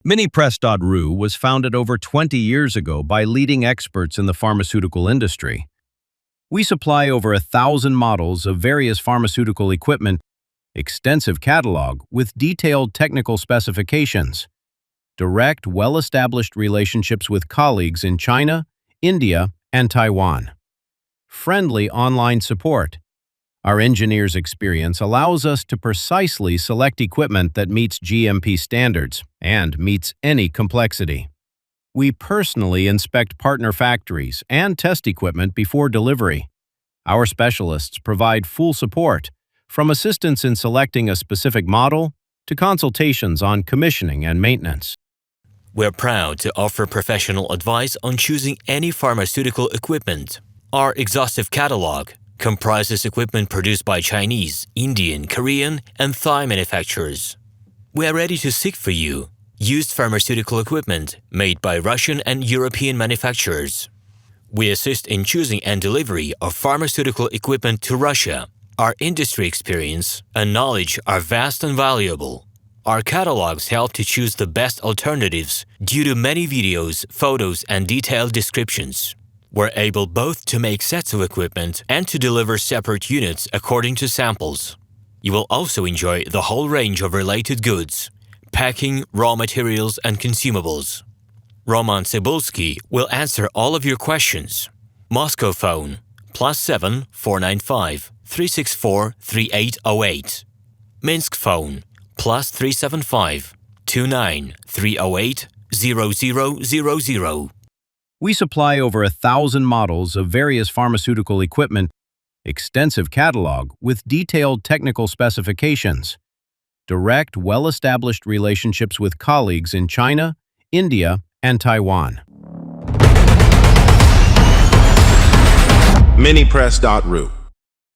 Minipress.ru was founded over 20 years ago by leading experts in the pharmaceutical industry. We supply over 1,000 models of various pharmaceutical equipment, extensive catalog with detailed technical specifications, direct, well-established relationships with colleagues in China, India, and Taiwan. Friendly online support. Our engineers' experience allows us to precisely select equipment that meets GMP standards and meets any complexity. We personally inspect partner factories and test equipment before delivery. Our specialists provide full support, from assistance in selecting a specific model to consultations on commissioning and maintenance. We're proud to offer professional advice on choosing any pharmaceutical equipment. Our exhaustive catalog comprises equipment produced by Chinese, Indian, Korean, and Thai manufacturers. We are ready to seek for you used pharmaceutical equipment made by Russian and European manufacturers. We assist in choosing and delivery of pharmaceutical equipment to Russia. Our industry experience and knowledge are vast and valuable. Our catalogs help to choose the best alternatives due to many videos, photos, and detailed descriptions. We're able both to make sets of equipment and to deliver separate units according to samples. You will also enjoy the whole range of related goods, packing, raw materials, and consumables. Roman.tsibulsky will answer all of your questions. Moscow phone +7 495 364 3808. Minsk phone +375 29 308 0000. We supply over 1,000 models of various pharmaceutical equipment, extensive catalog with detailed technical specifications, direct, well-established relationships with colleagues in China, India, and Taiwan. Minipress.ru